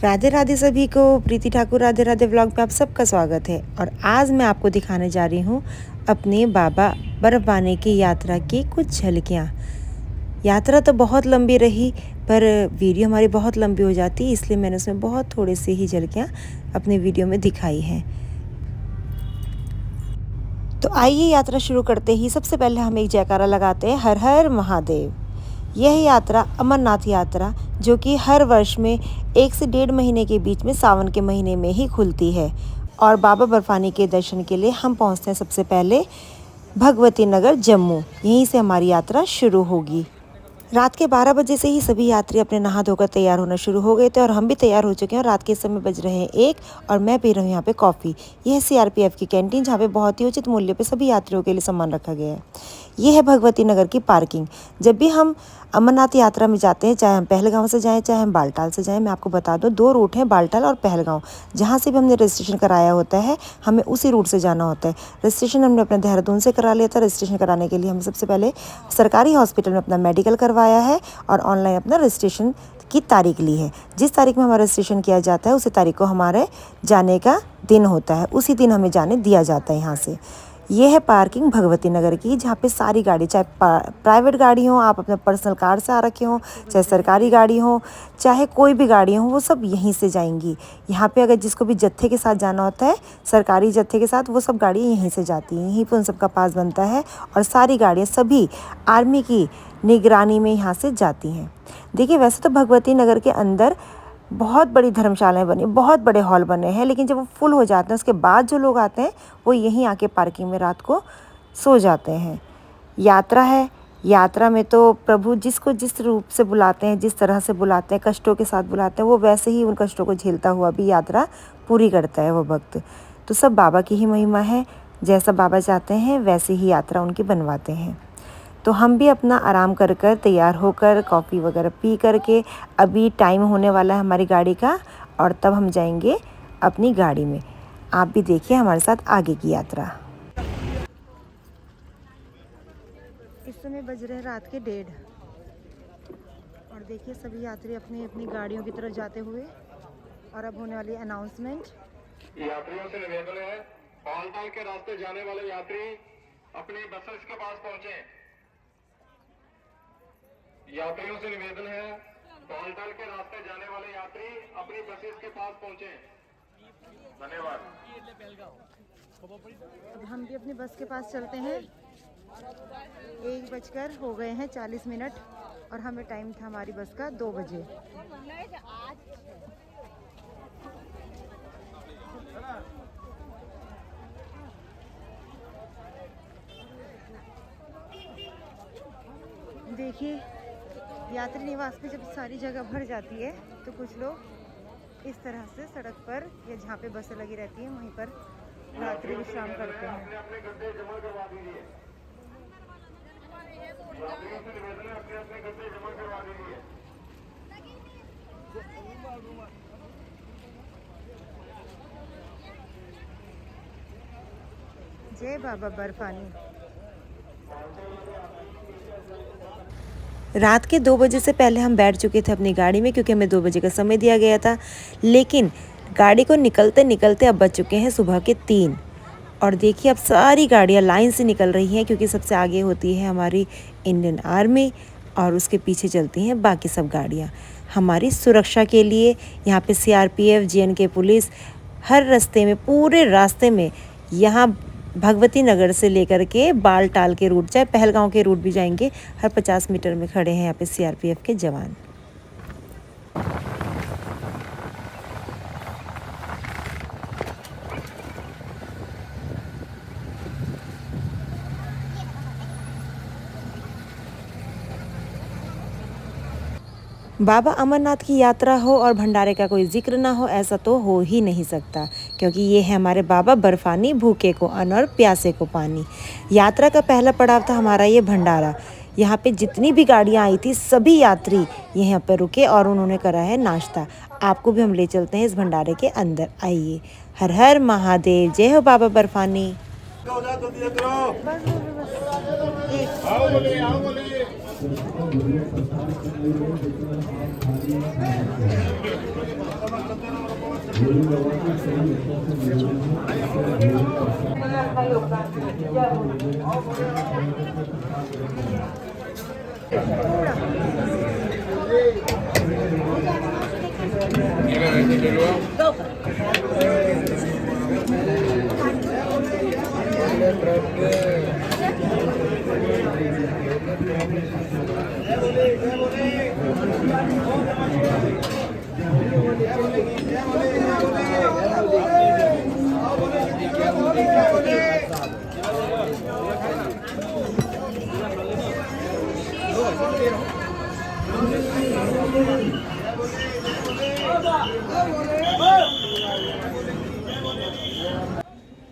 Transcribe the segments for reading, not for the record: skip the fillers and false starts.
राधे राधे सभी को। प्रीति ठाकुर राधे राधे व्लॉग में आप सबका स्वागत है। और आज मैं आपको दिखाने जा रही हूँ अपने बाबा बर्फानी की यात्रा की कुछ झलकियाँ। यात्रा तो बहुत लंबी रही पर वीडियो हमारी बहुत लंबी हो जाती, इसलिए मैंने उसमें बहुत थोड़ी सी ही झलकियाँ अपने वीडियो में दिखाई हैं। तो आइए यात्रा शुरू करते ही सबसे पहले हम एक जयकारा लगाते हैं, हर हर महादेव। यह यात्रा अमरनाथ यात्रा जो कि हर वर्ष में 1 से 1.5 महीने के बीच में सावन के महीने में ही खुलती है। और बाबा बर्फानी के दर्शन के लिए हम पहुंचते हैं सबसे पहले भगवती नगर जम्मू। यहीं से हमारी यात्रा शुरू होगी। रात के 12 बजे से ही सभी यात्री अपने नहा धोकर तैयार होना शुरू हो गए थे और हम भी तैयार हो चुके हैं। और रात के समय बज रहे हैं 1 और मैं पी रही हूँ यहाँ पे कॉफ़ी। यह सीआरपीएफ की कैंटीन जहाँ पे बहुत ही उचित मूल्य पे सभी यात्रियों के लिए सामान रखा गया है। ये है भगवती नगर की पार्किंग। जब भी हम अमरनाथ यात्रा में जाते हैं, चाहे हम पहलगांव से जाएं चाहे हम बालटाल से जाएं, मैं आपको बता दूं 2 रूट हैं, बालटाल और पहलगांव। जहाँ से भी हमने रजिस्ट्रेशन कराया होता है हमें उसी रूट से जाना होता है। रजिस्ट्रेशन हमने अपने देहरादून से करा लिया था। रजिस्ट्रेशन कराने के लिए हमने सबसे पहले सरकारी हॉस्पिटल में अपना मेडिकल करवाया है और ऑनलाइन अपना रजिस्ट्रेशन की तारीख ली है। जिस तारीख में हमारा रजिस्ट्रेशन किया जाता है उसी तारीख को हमारे जाने का दिन होता है, उसी दिन हमें जाने दिया जाता है यहाँ से। ये है पार्किंग भगवती नगर की, जहाँ पे सारी गाड़ी, चाहे प्राइवेट गाड़ी हो, आप अपने पर्सनल कार से आ रखे हो, चाहे सरकारी गाड़ी हो, चाहे कोई भी गाड़ी हो, वो सब यहीं से जाएंगी। यहाँ पे अगर जिसको भी जत्थे के साथ जाना होता है, सरकारी जत्थे के साथ, वो सब गाड़ियाँ यहीं से जाती हैं। यहीं पर उन सबका पास बनता है और सारी गाड़ियाँ सभी आर्मी की निगरानी में यहाँ से जाती हैं। देखिए, वैसे तो भगवती नगर के अंदर बहुत बड़ी धर्मशालाएं बनी, बहुत बड़े हॉल बने हैं, लेकिन जब वो फुल हो जाते हैं उसके बाद जो लोग आते हैं वो यहीं आके पार्किंग में रात को सो जाते हैं। यात्रा है, यात्रा में तो प्रभु जिसको जिस रूप से बुलाते हैं, जिस तरह से बुलाते हैं, कष्टों के साथ बुलाते हैं, वो वैसे ही उन कष्टों को झेलता हुआ भी यात्रा पूरी करता है वो भक्त। तो सब बाबा की ही महिमा है, जैसा बाबा चाहते हैं वैसे ही यात्रा उनकी बनवाते हैं। तो हम भी अपना आराम कर कर तैयार होकर कॉफ़ी वगैरह पी करके, अभी टाइम होने वाला है हमारी गाड़ी का और तब हम जाएंगे अपनी गाड़ी में। आप भी देखिए हमारे साथ आगे की यात्रा। इस समय बज रहे हैं रात के 1:30 और देखिए सभी यात्री अपनी अपनी गाड़ियों की तरफ जाते हुए। और अब होने वाली अनाउंसमेंट। यात्रियों से निवेदन है, बालटाल के रास्ते जाने वाले यात्री अपनी बसेस के पास पहुंचे। यात्रियों से निवेदन है, बालटाल के रास्ते जाने वाले यात्री अपनी बसेस के पास पहुंचे। धन्यवाद। अब हम भी अपनी बस के पास चलते हैं। 1 बजकर हो गए हैं 40 मिनट और हमें टाइम था हमारी बस का 2 बजे। देखिए, यात्री निवास पे जब सारी जगह भर जाती है तो कुछ लोग इस तरह से सड़क पर या जहाँ पे बसें लगी रहती हैं वहीं पर रात्रि विश्राम करते हैं। अपने गद्दे जमा करवा दीजिए। यात्रियों से निवेदन है, अपने अपने गद्दे जमा करवा दीजिए। जय बाबा बर्फानी। रात के 2 बजे से पहले हम बैठ चुके थे अपनी गाड़ी में, क्योंकि हमें 2 बजे का समय दिया गया था। लेकिन गाड़ी को निकलते निकलते अब बज चुके हैं सुबह के 3। और देखिए अब सारी गाड़ियां लाइन से निकल रही हैं, क्योंकि सबसे आगे होती है हमारी इंडियन आर्मी और उसके पीछे चलती हैं बाकी सब गाड़ियां। हमारी सुरक्षा के लिए यहाँ पे सीआरपीएफ, जेएनके पुलिस हर रास्ते में, पूरे रास्ते में, यहाँ भगवती नगर से लेकर के बालटाल के रूट, चाहे पहलगांव के रूट भी जाएंगे, हर 50 मीटर में खड़े हैं यहाँ पे सीआरपीएफ के जवान। बाबा अमरनाथ की यात्रा हो और भंडारे का कोई जिक्र ना हो, ऐसा तो हो ही नहीं सकता, क्योंकि ये है हमारे बाबा बर्फानी, भूखे को अन्न और प्यासे को पानी। यात्रा का पहला पड़ाव था हमारा ये भंडारा। यहाँ पे जितनी भी गाड़ियाँ आई थी सभी यात्री यहाँ पर रुके और उन्होंने करा है नाश्ता। आपको भी हम ले चलते हैं इस भंडारे के अंदर, आइए। हर हर महादेव, जय हो बाबा बर्फानी।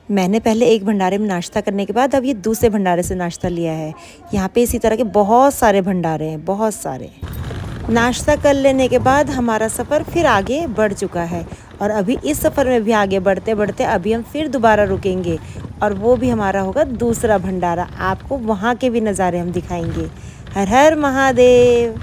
मैंने पहले एक भंडारे में नाश्ता करने के बाद अब ये दूसरे भंडारे से नाश्ता लिया है। यहाँ पे इसी तरह के बहुत सारे भंडारे हैं, बहुत सारे। नाश्ता कर लेने के बाद हमारा सफ़र फिर आगे बढ़ चुका है और अभी इस सफ़र में भी आगे बढ़ते बढ़ते अभी हम फिर दोबारा रुकेंगे और वो भी हमारा होगा दूसरा भंडारा। आपको वहाँ के भी नज़ारे हम दिखाएंगे। हर हर महादेव।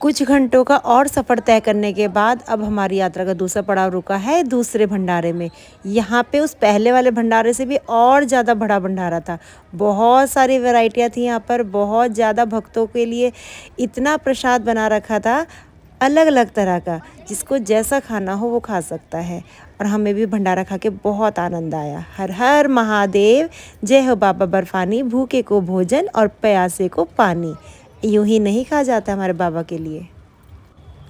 कुछ घंटों का और सफ़र तय करने के बाद अब हमारी यात्रा का दूसरा पड़ाव रुका है दूसरे भंडारे में। यहाँ पे उस पहले वाले भंडारे से भी और ज़्यादा बड़ा भंडारा था। बहुत सारी वैरायटियाँ थी यहाँ पर, बहुत ज़्यादा भक्तों के लिए इतना प्रसाद बना रखा था अलग अलग तरह का, जिसको जैसा खाना हो वो खा सकता है। और हमें भी भंडारा खा के बहुत आनंद आया। हर हर महादेव। जय हो बाबा बर्फानी। भूखे को भोजन और प्यासे को पानी। यूं ही नहीं कहा जाता हमारे बाबा के लिए।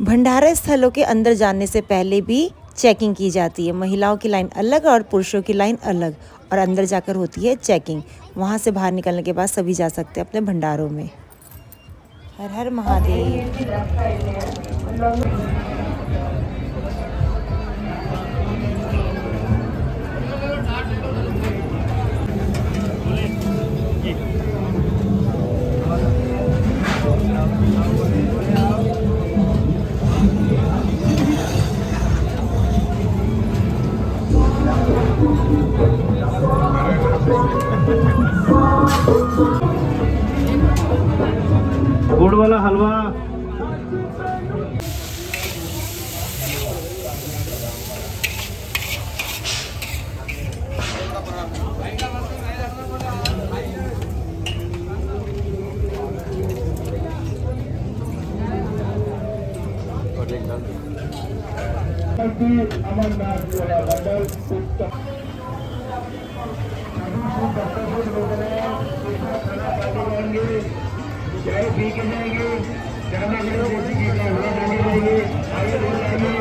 भंडारा स्थलों के अंदर जाने से पहले भी चेकिंग की जाती है। महिलाओं की लाइन अलग और पुरुषों की लाइन अलग, और अंदर जाकर होती है चेकिंग। वहाँ से बाहर निकलने के बाद सभी जा सकते हैं अपने भंडारों में। हर हर महादेव। गुड़ वाला हलवा। चाय पी के जाएंगे, जाने के लिए देसी घी का हलवा खाने जाएंगे। आइए बोल आइए।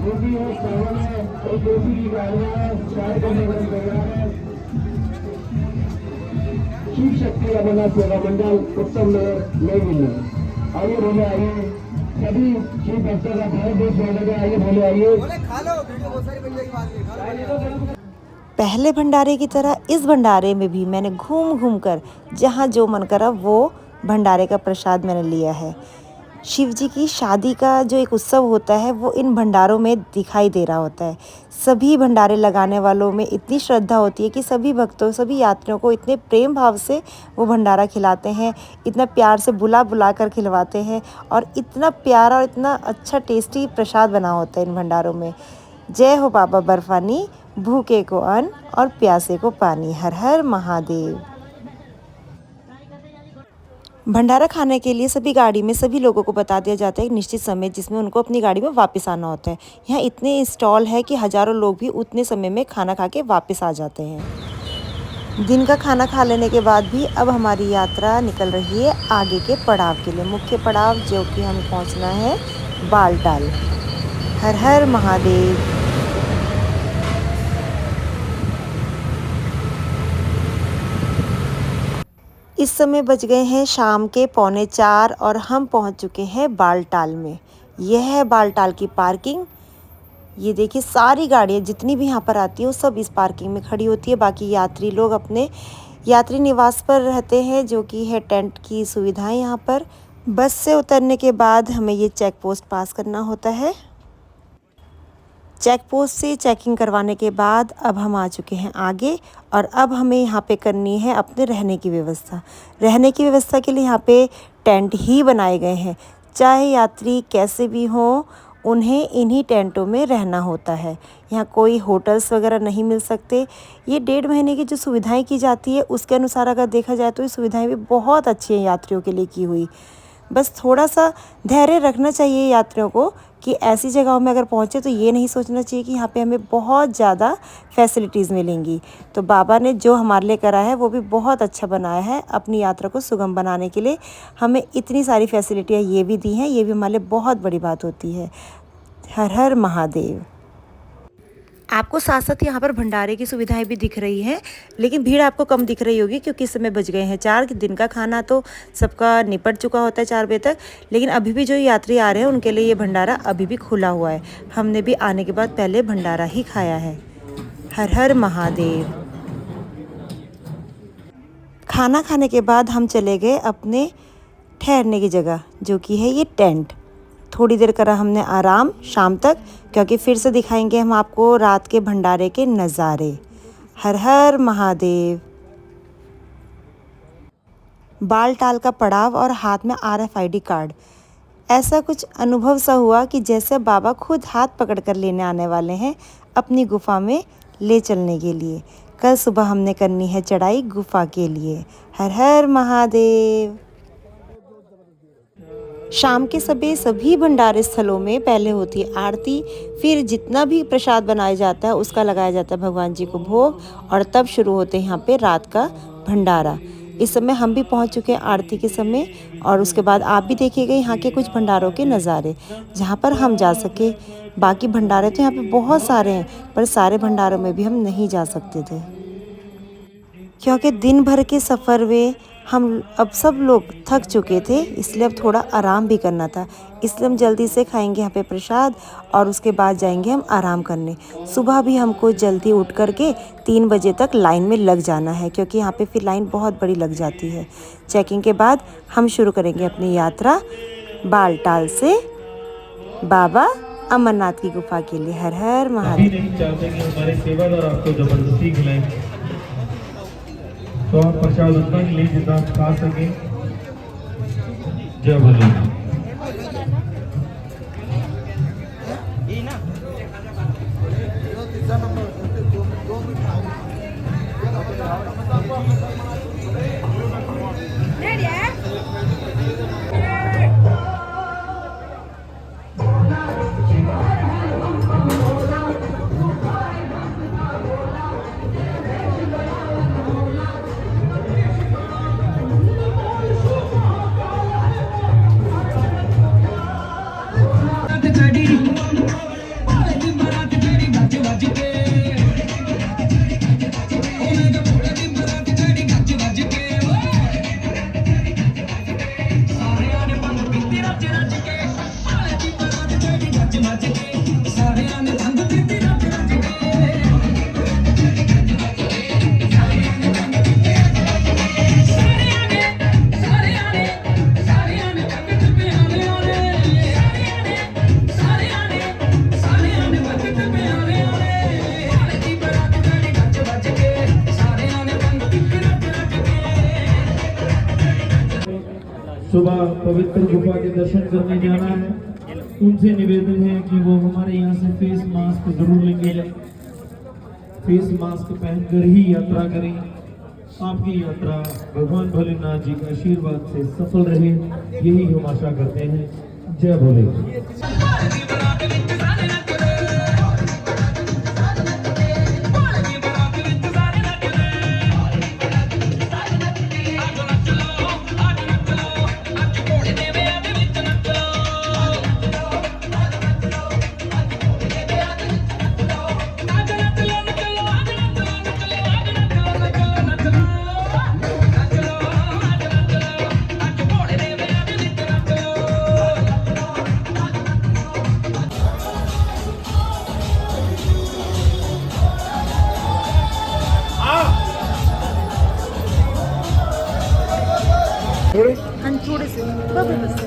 रोटी है, चावल है और देसी घी का हलवा है। चाय करने का प्रोग्राम है। शिव शक्ति अमरनाथ सेवा मंडल उत्तम नगर नई दिल्ली। आइए बोले आइए। सभी शिव भक्तों का भारत देश में आइए बोले आइए। खा लो, वीडियो बहुत सारी बन जाएगी बाद में। पहले भंडारे की तरह इस भंडारे में भी मैंने घूम घूम कर जहाँ जो मन करा वो भंडारे का प्रसाद मैंने लिया है। शिव जी की शादी का जो एक उत्सव होता है वो इन भंडारों में दिखाई दे रहा होता है। सभी भंडारे लगाने वालों में इतनी श्रद्धा होती है कि सभी भक्तों, सभी यात्रियों को इतने प्रेम भाव से वो भंडारा खिलाते हैं, इतना प्यार से बुला बुला कर खिलवाते हैं और इतना प्यारा और इतना अच्छा टेस्टी प्रसाद बना होता है इन भंडारों में। जय हो बाबा बर्फानी। भूखे को अन्न और प्यासे को पानी। हर हर महादेव। भंडारा खाने के लिए सभी गाड़ी में सभी लोगों को बता दिया जाता है एक निश्चित समय जिसमें उनको अपनी गाड़ी में वापस आना होता है। यहाँ इतने स्टॉल है कि हज़ारों लोग भी उतने समय में खाना खा के वापस आ जाते हैं। दिन का खाना खा लेने के बाद भी अब हमारी यात्रा निकल रही है आगे के पड़ाव के लिए। मुख्य पड़ाव जो कि हमें पहुँचना है बालटाल। हर हर महादेव। इस समय बज गए हैं शाम के 3:45 और हम पहुंच चुके हैं बालटाल में। यह है बालटाल की पार्किंग। ये देखिए सारी गाड़ियाँ जितनी भी यहाँ पर आती हैं वो सब इस पार्किंग में खड़ी होती है। बाकी यात्री लोग अपने यात्री निवास पर रहते हैं जो कि है टेंट की सुविधाएं यहाँ पर। बस से उतरने के बाद हमें ये चेक पोस्ट पास करना होता है। चेक पोस्ट से चेकिंग करवाने के बाद अब हम आ चुके हैं आगे और अब हमें यहाँ पे करनी है अपने रहने की व्यवस्था। रहने की व्यवस्था के लिए यहाँ पे टेंट ही बनाए गए हैं। चाहे यात्री कैसे भी हों, उन्हें इन्हीं टेंटों में रहना होता है। यहाँ कोई होटल्स वगैरह नहीं मिल सकते। ये 1.5 महीने की जो सुविधाएं की जाती है उसके अनुसार अगर देखा जाए तो ये सुविधाएं भी बहुत अच्छी हैं यात्रियों के लिए की हुई। बस थोड़ा सा धैर्य रखना चाहिए यात्रियों को कि ऐसी जगहों में अगर पहुँचे तो ये नहीं सोचना चाहिए कि यहाँ पे हमें बहुत ज़्यादा फैसिलिटीज़ मिलेंगी। तो बाबा ने जो हमारे लिए करा है वो भी बहुत अच्छा बनाया है। अपनी यात्रा को सुगम बनाने के लिए हमें इतनी सारी फैसिलिटियाँ ये भी दी हैं, ये भी हमारे लिए बहुत बड़ी बात होती है। हर हर महादेव। आपको साथ साथ यहाँ पर भंडारे की सुविधाएं भी दिख रही हैं, लेकिन भीड़ आपको कम दिख रही होगी क्योंकि इस समय बज गए हैं 4। दिन का खाना तो सबका निपट चुका होता है 4 बजे तक, लेकिन अभी भी जो यात्री आ रहे हैं उनके लिए ये भंडारा अभी भी खुला हुआ है। हमने भी आने के बाद पहले भंडारा ही खाया है। हर हर महादेव। खाना खाने के बाद हम चले गए अपने ठहरने की जगह, जो कि है ये टेंट। थोड़ी देर करा हमने आराम शाम तक, क्योंकि फिर से दिखाएंगे हम आपको रात के भंडारे के नज़ारे। हर हर महादेव। बाल टाल का पड़ाव और हाथ में RFID कार्ड। ऐसा कुछ अनुभव सा हुआ कि जैसे बाबा खुद हाथ पकड़ कर लेने आने वाले हैं अपनी गुफा में ले चलने के लिए। कल सुबह हमने करनी है चढ़ाई गुफा के लिए। हर हर महादेव। शाम के समय सभी भंडारे स्थलों में पहले होती है आरती, फिर जितना भी प्रसाद बनाया जाता है उसका लगाया जाता है भगवान जी को भोग, और तब शुरू होते हैं यहाँ पे रात का भंडारा। इस समय हम भी पहुँच चुके हैं आरती के समय, और उसके बाद आप भी देखिएगा यहाँ के कुछ भंडारों के नज़ारे जहाँ पर हम जा सके। बाकी भंडारे तो यहाँ पे बहुत सारे हैं, पर सारे भंडारों में भी हम नहीं जा सकते थे क्योंकि दिन भर के सफ़र में हम अब सब लोग थक चुके थे, इसलिए अब थोड़ा आराम भी करना था। इसलिए हम जल्दी से खाएंगे यहाँ पे प्रसाद और उसके बाद जाएंगे हम आराम करने। सुबह भी हमको जल्दी उठ करके 3 बजे तक लाइन में लग जाना है, क्योंकि यहाँ पे फिर लाइन बहुत बड़ी लग जाती है। चेकिंग के बाद हम शुरू करेंगे अपनी यात्रा बालटाल से बाबा अमरनाथ की गुफा के लिए। हर हर महादेव। नहीं चाहते कि हमारे सेवादार आपको जबरदस्ती खिलाएं, तो आप प्रसाद उतना ही लें जितना आप खा सकें। जय भोले। सुबह पवित्र गुफा के दर्शन करने जाना है। उनसे निवेदन है कि वो हमारे यहाँ से फेस मास्क जरूर लेंगे। फेस मास्क पहनकर ही यात्रा करें। आपकी यात्रा भगवान भोलेनाथ जी के आशीर्वाद से सफल रहे, यही हम आशा करते हैं। जय भोले। थोड़े से बस।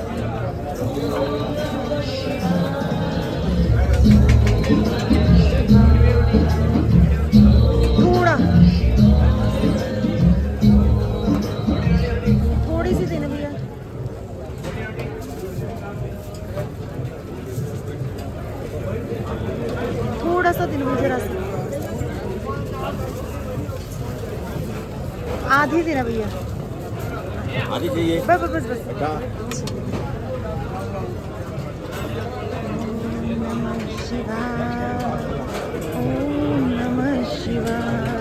दिल मुझे रास्ता आधी देना भैया, आधी चाहिए। बस बस बस बस। अच्छा ओम नमः शिवाय।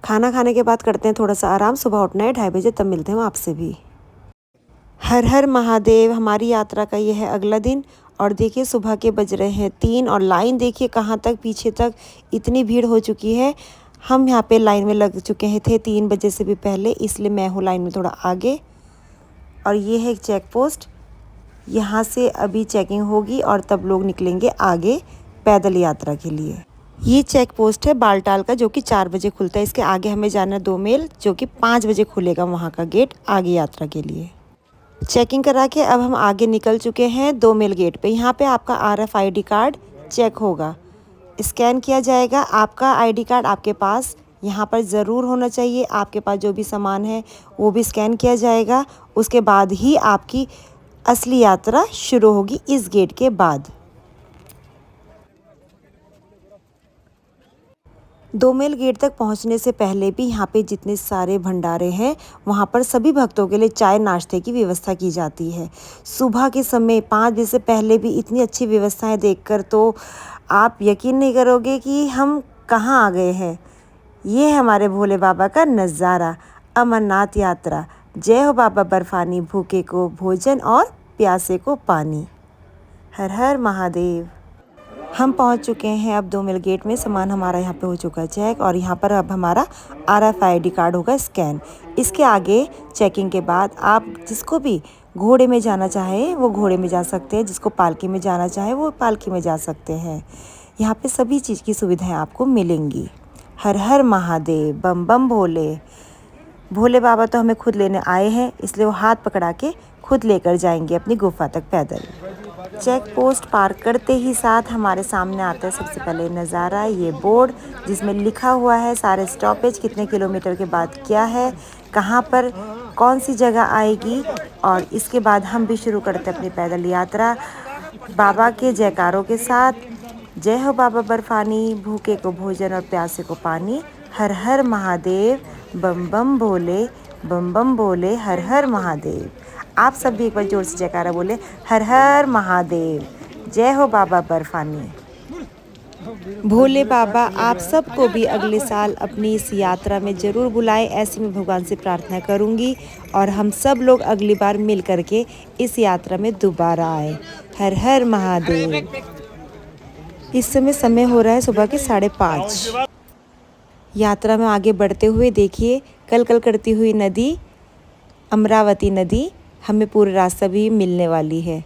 खाना खाने के बाद करते हैं थोड़ा सा आराम, सुबह उठना है 2:30 बजे, तब मिलते हैं आपसे भी। हर हर महादेव। हमारी यात्रा का ये है अगला दिन और देखिए सुबह के बज रहे हैं 3 और लाइन देखिए कहाँ तक पीछे तक इतनी भीड़ हो चुकी है। हम यहाँ पे लाइन में लग चुके हैं थे 3 बजे से भी पहले, इसलिए मैं हूँ लाइन में थोड़ा आगे। और ये है एक चेक पोस्ट, यहाँ से अभी चेकिंग होगी और तब लोग निकलेंगे आगे पैदल यात्रा के लिए। ये चेक पोस्ट है बालटाल का जो कि 4 बजे खुलता है। इसके आगे हमें जाना है 2 मील जो कि 5 बजे खुलेगा वहाँ का गेट आगे यात्रा के लिए। चेकिंग करा के अब हम आगे निकल चुके हैं 2 मील गेट पे। यहाँ पे आपका RFID कार्ड चेक होगा, स्कैन किया जाएगा। आपका ID कार्ड आपके पास यहाँ पर ज़रूर होना चाहिए। आपके पास जो भी सामान है वो भी स्कैन किया जाएगा। उसके बाद ही आपकी असली यात्रा शुरू होगी इस गेट के बाद। 2 मील गेट तक पहुंचने से पहले भी यहाँ पे जितने सारे भंडारे हैं वहाँ पर सभी भक्तों के लिए चाय नाश्ते की व्यवस्था की जाती है। सुबह के समय 5 बजे से पहले भी इतनी अच्छी व्यवस्थाएं देखकर तो आप यकीन नहीं करोगे कि हम कहाँ आ गए हैं। ये है हमारे भोले बाबा का नज़ारा, अमरनाथ यात्रा। जय हो बाबा बर्फानी, भूखे को भोजन और प्यासे को पानी। हर हर महादेव। हम पहुंच चुके हैं अब 2 मील गेट में। सामान हमारा यहाँ पे हो चुका है चेक और यहाँ पर अब हमारा RFID कार्ड होगा स्कैन। इसके आगे चेकिंग के बाद आप जिसको भी घोड़े में जाना चाहे वो घोड़े में जा सकते हैं, जिसको पालकी में जाना चाहे वो पालकी में जा सकते हैं। यहाँ पे सभी चीज़ की सुविधाएं आपको मिलेंगी। हर हर महादेव, बम बम भोले। भोले बाबा तो हमें खुद लेने आए हैं, इसलिए वो हाथ पकड़ा के खुद लेकर जाएंगे अपनी गुफा तक पैदल। चेक पोस्ट पार करते ही साथ हमारे सामने आता है सबसे पहले नज़ारा, ये बोर्ड जिसमें लिखा हुआ है सारे स्टॉपेज कितने किलोमीटर के बाद क्या है, कहाँ पर कौन सी जगह आएगी। और इसके बाद हम भी शुरू करते हैं अपनी पैदल यात्रा बाबा के जयकारों के साथ। जय हो बाबा बर्फानी, भूखे को भोजन और प्यासे को पानी। हर हर महादेव, बम बम भोले, बम बम भोले, हर हर महादेव। आप सब भी एक बार जोर से जयकारा बोले, हर हर महादेव। जय हो बाबा बर्फानी। भोले बाबा आप सबको भी अगले साल अपनी इस यात्रा में ज़रूर बुलाएं, ऐसी मैं भगवान से प्रार्थना करूंगी और हम सब लोग अगली बार मिल करके इस यात्रा में दोबारा आए। हर हर महादेव। इस समय हो रहा है सुबह के 5:30। यात्रा में आगे बढ़ते हुए देखिए कल करती हुई नदी अमरावती नदी हमें पूरा रास्ता भी मिलने वाली है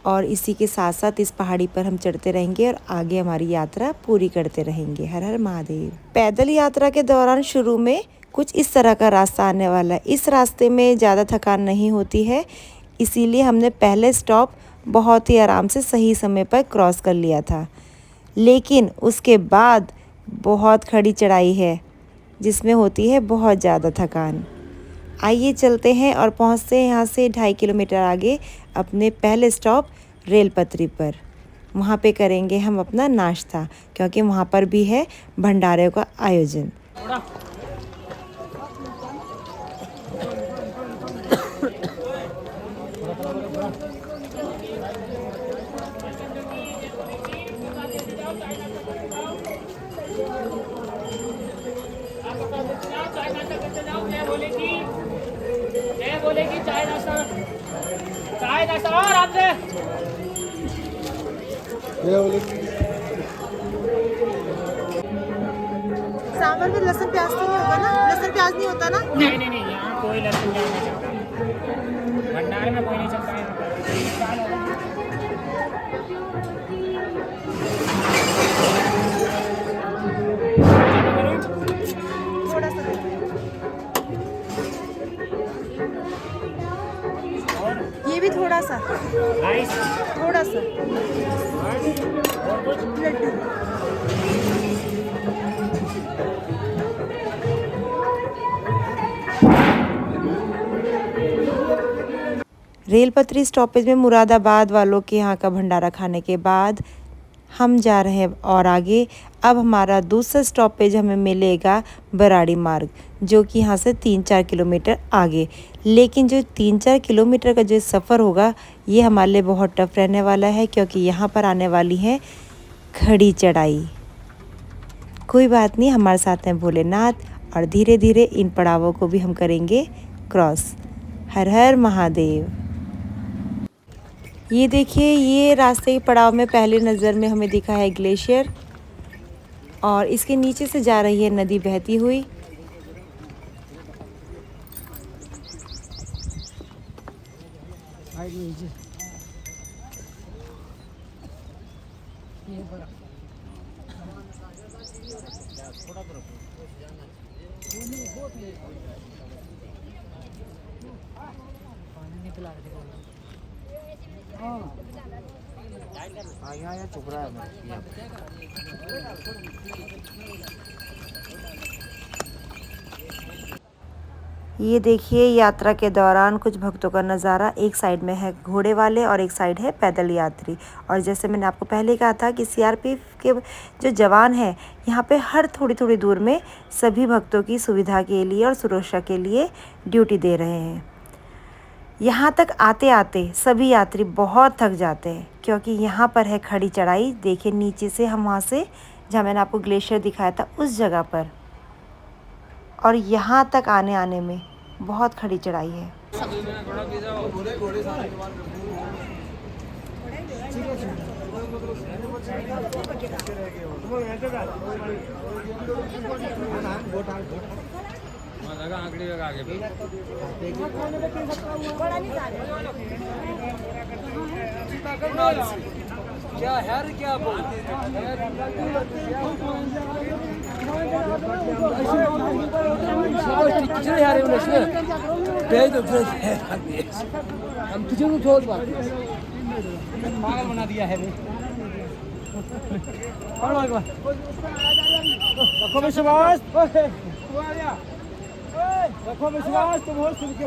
और इसी के साथ साथ इस पहाड़ी पर हम चढ़ते रहेंगे और आगे हमारी यात्रा पूरी करते रहेंगे। हर हर महादेव। पैदल यात्रा के दौरान शुरू में कुछ इस तरह का रास्ता आने वाला है। इस रास्ते में ज़्यादा थकान नहीं होती है, इसीलिए हमने पहले स्टॉप बहुत ही आराम से सही समय पर क्रॉस कर लिया था। लेकिन उसके बाद बहुत खड़ी चढ़ाई है जिसमें होती है बहुत ज़्यादा थकान। आइए चलते हैं और पहुंचते हैं यहाँ से 2.5 किलोमीटर आगे अपने पहले स्टॉप रेल पटरी पर। वहाँ पे करेंगे हम अपना नाश्ता क्योंकि वहाँ पर भी है भंडारे का आयोजन। बोलेगी चाय नाश्ता और आपसे सांभर में लहसुन प्याज तो नहीं होगा ना? लहसुन प्याज नहीं होता ना? नहीं यहाँ कोई लहसुन प्याज नहीं चलता, भंडारे में कोई नहीं चलता यहाँ पर। ये भी थोड़ा सा, राइस थोड़ा सा और कुछ लड्डू। रेल पटरी स्टॉपेज में मुरादाबाद वालों के यहाँ का भंडारा खाने के बाद हम जा रहे हैं और आगे। अब हमारा दूसरा स्टॉपेज हमें मिलेगा बराड़ी मार्ग, जो कि यहाँ से 3-4 किलोमीटर आगे। लेकिन जो 3-4 किलोमीटर का जो सफ़र होगा ये हमारे लिए बहुत टफ रहने वाला है, क्योंकि यहाँ पर आने वाली है खड़ी चढ़ाई। कोई बात नहीं, हमारे साथ हैं भोलेनाथ, और धीरे धीरे इन पड़ावों को भी हम करेंगे क्रॉस। हर हर महादेव। ये देखिए, ये रास्ते के पड़ाव में पहले नज़र में हमें दिखा है ग्लेशियर, और इसके नीचे से जा रही है नदी बहती हुई। ये देखिए, यात्रा के दौरान कुछ भक्तों का नज़ारा। एक साइड में है घोड़े वाले और एक साइड है पैदल यात्री। और जैसे मैंने आपको पहले कहा था कि सीआरपीएफ के जो जवान हैं यहाँ पे हर थोड़ी थोड़ी दूर में सभी भक्तों की सुविधा के लिए और सुरक्षा के लिए ड्यूटी दे रहे हैं। यहाँ तक आते आते सभी यात्री बहुत थक जाते हैं, क्योंकि यहाँ पर है खड़ी चढ़ाई। देखिए नीचे से हम वहाँ से, जहाँ मैंने आपको ग्लेशियर दिखाया था उस जगह पर, और यहाँ तक आने में बहुत खड़ी चढ़ाई है। क्या है क्या बोल हम तुझे छोड़ पागल बना दिया है रखो विश्वास, रखो विश्वास, तुम हो सुन के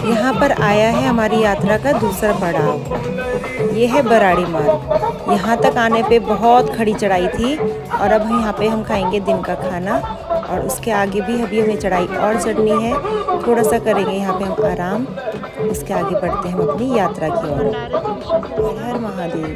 यहाँ पर आया है हमारी यात्रा का दूसरा पड़ाव। ये है बराड़ी मार्ग। यहाँ तक आने पे बहुत खड़ी चढ़ाई थी, और अब यहाँ पे हम खाएंगे दिन का खाना, और उसके आगे भी अभी हमें चढ़ाई और चढ़नी है। थोड़ा सा करेंगे यहाँ पे हम आराम, उसके आगे बढ़ते हैं हम अपनी यात्रा की ओर। हर हर महादेव।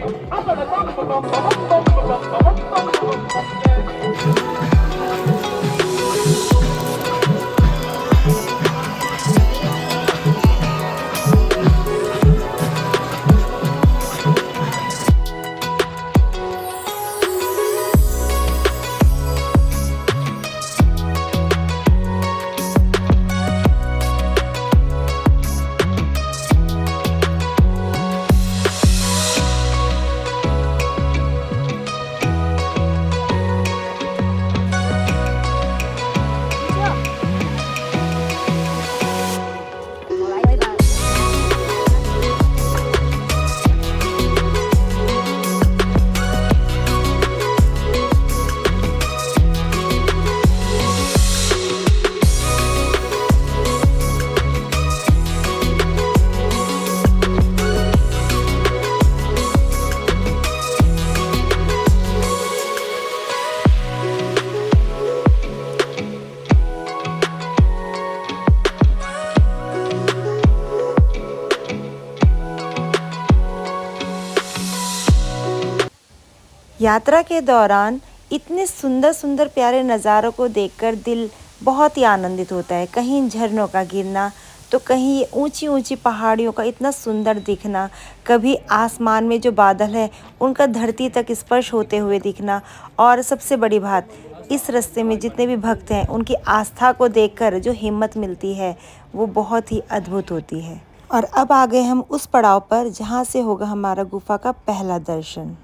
यात्रा के दौरान इतने सुंदर सुंदर प्यारे नज़ारों को देखकर दिल बहुत ही आनंदित होता है। कहीं झरनों का गिरना, तो कहीं ऊंची ऊंची पहाड़ियों का इतना सुंदर दिखना, कभी आसमान में जो बादल है उनका धरती तक स्पर्श होते हुए दिखना, और सबसे बड़ी बात, इस रास्ते में जितने भी भक्त हैं उनकी आस्था को देखकर जो हिम्मत मिलती है वो बहुत ही अद्भुत होती है। और अब आ गए हम उस पड़ाव पर जहाँ से होगा हमारा गुफा का पहला दर्शन।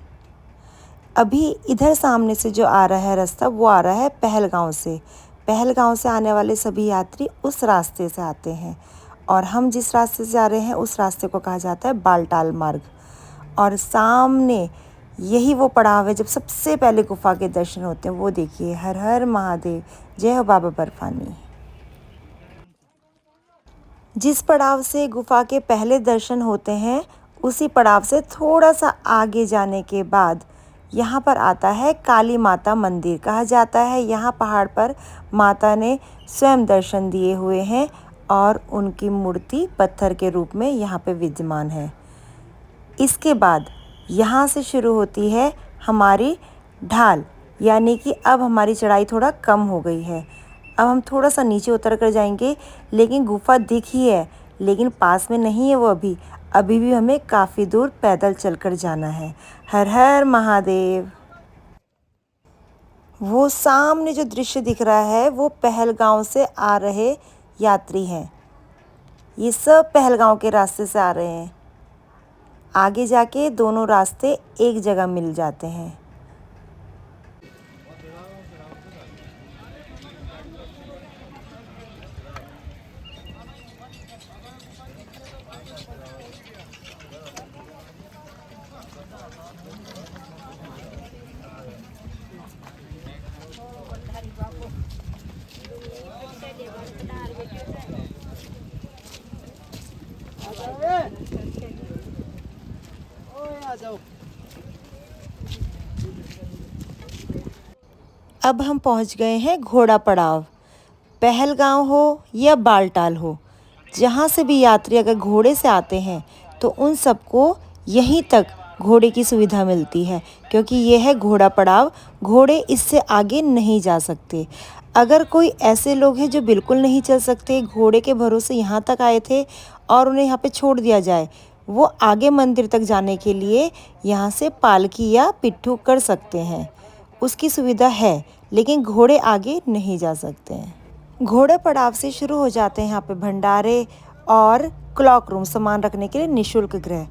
अभी इधर सामने से जो आ रहा है रास्ता वो आ रहा है पहलगांव से। पहलगांव से आने वाले सभी यात्री उस रास्ते से आते हैं, और हम जिस रास्ते से आ रहे हैं उस रास्ते को कहा जाता है बालटाल मार्ग। और सामने यही वो पड़ाव है जब सबसे पहले गुफा के दर्शन होते हैं। वो देखिए, हर हर महादेव, जय हो बाबा बर्फानी। जिस पड़ाव से गुफा के पहले दर्शन होते हैं उसी पड़ाव से थोड़ा सा आगे जाने के बाद यहाँ पर आता है काली माता मंदिर। कहा जाता है यहाँ पहाड़ पर माता ने स्वयं दर्शन दिए हुए हैं और उनकी मूर्ति पत्थर के रूप में यहाँ पे विद्यमान है। इसके बाद यहाँ से शुरू होती है हमारी ढाल, यानी कि अब हमारी चढ़ाई थोड़ा कम हो गई है। अब हम थोड़ा सा नीचे उतर कर जाएंगे, लेकिन गुफा दिख ही है, लेकिन पास में नहीं है वो। अभी भी हमें काफ़ी दूर पैदल चलकर जाना है। हर हर महादेव। वो सामने जो दृश्य दिख रहा है वो पहलगांव से आ रहे यात्री हैं। ये सब पहलगांव के रास्ते से आ रहे हैं। आगे जाके दोनों रास्ते एक जगह मिल जाते हैं। अब हम पहुंच गए हैं घोड़ा पड़ाव। पहलगांव हो या बालटाल हो, जहां से भी यात्री अगर घोड़े से आते हैं तो उन सबको यहीं तक घोड़े की सुविधा मिलती है, क्योंकि ये है घोड़ा पड़ाव। घोड़े इससे आगे नहीं जा सकते। अगर कोई ऐसे लोग हैं जो बिल्कुल नहीं चल सकते, घोड़े के भरोसे यहाँ तक आए थे और उन्हें यहाँ पे छोड़ दिया जाए, वो आगे मंदिर तक जाने के लिए यहाँ से पालकी या पिट्ठू कर सकते हैं। उसकी सुविधा है, लेकिन घोड़े आगे नहीं जा सकते हैं। घोड़े पड़ाव से शुरू हो जाते हैं यहाँ पे भंडारे और क्लॉक रूम, सामान रखने के लिए निःशुल्क गृह।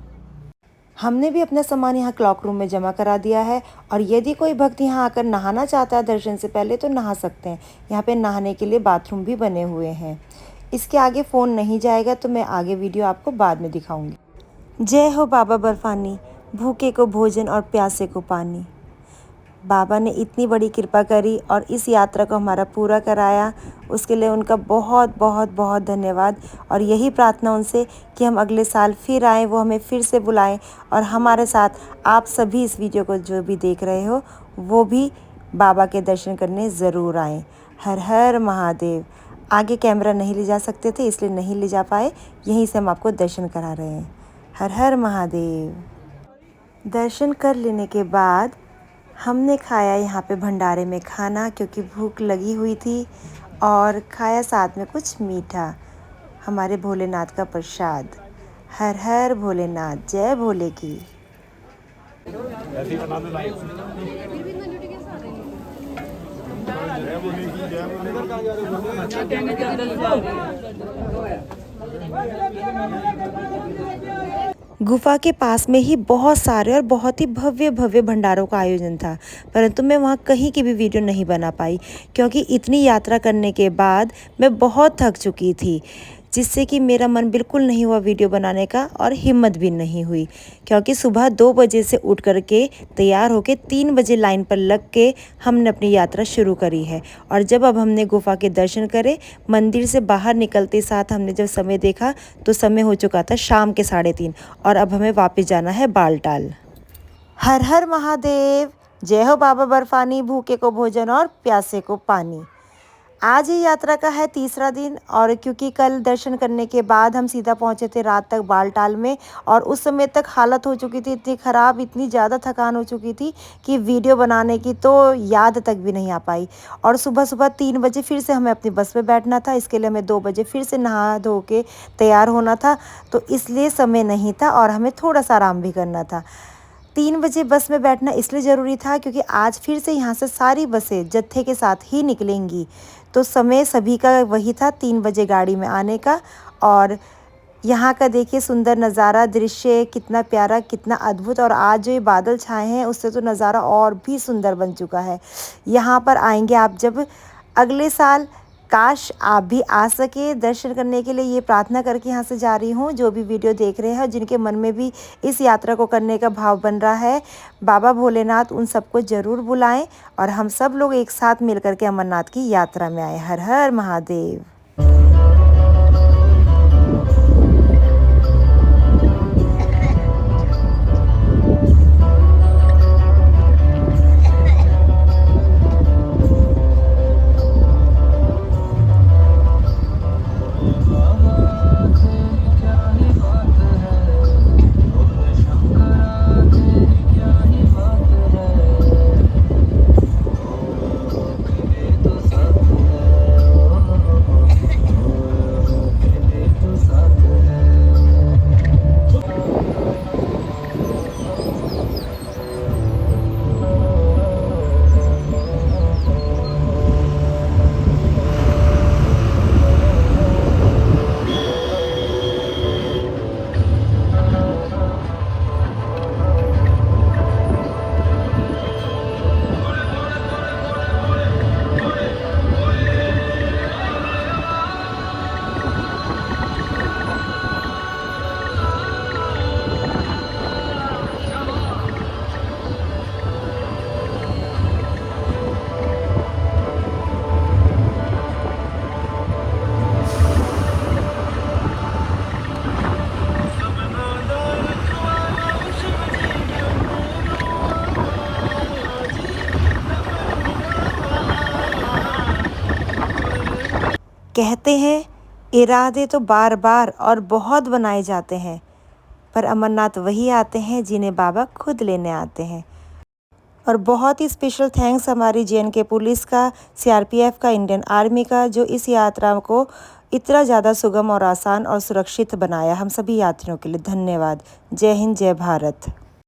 हमने भी अपना सामान यहाँ क्लॉक रूम में जमा करा दिया है, और यदि कोई भक्त यहाँ आकर नहाना चाहता है दर्शन से पहले तो नहा सकते हैं। यहाँ पे नहाने के लिए बाथरूम भी बने हुए हैं। इसके आगे फ़ोन नहीं जाएगा, तो मैं आगे वीडियो आपको बाद में दिखाऊंगी। जय हो बाबा बर्फानी, भूखे को भोजन और प्यासे को पानी। बाबा ने इतनी बड़ी कृपा करी और इस यात्रा को हमारा पूरा कराया, उसके लिए उनका बहुत बहुत बहुत धन्यवाद। और यही प्रार्थना उनसे कि हम अगले साल फिर आएँ, वो हमें फिर से बुलाएं, और हमारे साथ आप सभी इस वीडियो को जो भी देख रहे हो वो भी बाबा के दर्शन करने ज़रूर आएँ। हर हर महादेव। आगे कैमरा नहीं ले जा सकते थे, इसलिए नहीं ले जा पाए, यहीं से हम आपको दर्शन करा रहे हैं। हर हर महादेव। दर्शन कर लेने के बाद हमने खाया यहाँ पे भंडारे में खाना, क्योंकि भूख लगी हुई थी, और खाया साथ में कुछ मीठा, हमारे भोलेनाथ का प्रसाद। हर हर भोलेनाथ, जय भोले की। गुफा के पास में ही बहुत सारे और बहुत ही भव्य भव्य भंडारों का आयोजन था, परंतु मैं वहाँ कहीं की भी वीडियो नहीं बना पाई, क्योंकि इतनी यात्रा करने के बाद मैं बहुत थक चुकी थी, जिससे कि मेरा मन बिल्कुल नहीं हुआ वीडियो बनाने का, और हिम्मत भी नहीं हुई। क्योंकि सुबह 2 बजे से उठ करके तैयार होके 3 बजे लाइन पर लग के हमने अपनी यात्रा शुरू करी है। और जब अब हमने गुफा के दर्शन करे, मंदिर से बाहर निकलते साथ हमने जब समय देखा तो समय हो चुका था शाम के 3:30, और अब हमें वापस जाना है बालटाल। हर हर महादेव। जय हो बाबा बर्फानी, भूखे को भोजन और प्यासे को पानी। आज ही यात्रा का है तीसरा दिन और क्योंकि कल दर्शन करने के बाद हम सीधा पहुंचे थे रात तक बालटाल में और उस समय तक हालत हो चुकी थी इतनी ख़राब, इतनी ज़्यादा थकान हो चुकी थी कि वीडियो बनाने की तो याद तक भी नहीं आ पाई। और सुबह सुबह 3 बजे फिर से हमें अपनी बस में बैठना था, इसके लिए हमें 2 बजे फिर से नहा धो के तैयार होना था, तो इसलिए समय नहीं था और हमें थोड़ा सा आराम भी करना था। 3 बजे बस में बैठना इसलिए ज़रूरी था क्योंकि आज फिर से यहाँ से सारी बसें जत्थे के साथ ही निकलेंगी, तो समय सभी का वही था 3 बजे गाड़ी में आने का। और यहाँ का देखिए सुंदर नज़ारा, दृश्य कितना प्यारा, कितना अद्भुत। और आज जो ये बादल छाए हैं उससे तो नज़ारा और भी सुंदर बन चुका है। यहाँ पर आएंगे आप जब अगले साल, काश आप भी आ सके दर्शन करने के लिए, ये प्रार्थना करके यहाँ से जा रही हूँ। जो भी वीडियो देख रहे हैं, जिनके मन में भी इस यात्रा को करने का भाव बन रहा है, बाबा भोलेनाथ उन सबको ज़रूर बुलाएं और हम सब लोग एक साथ मिलकर के अमरनाथ की यात्रा में आए। हर हर महादेव। कहते हैं इरादे तो बार बार और बहुत बनाए जाते हैं, पर अमरनाथ वही आते हैं जिन्हें बाबा खुद लेने आते हैं। और बहुत ही स्पेशल थैंक्स हमारी JNK पुलिस का, CRPF का, इंडियन आर्मी का, जो इस यात्रा को इतना ज़्यादा सुगम और आसान और सुरक्षित बनाया हम सभी यात्रियों के लिए। धन्यवाद। जय हिंद, जय भारत।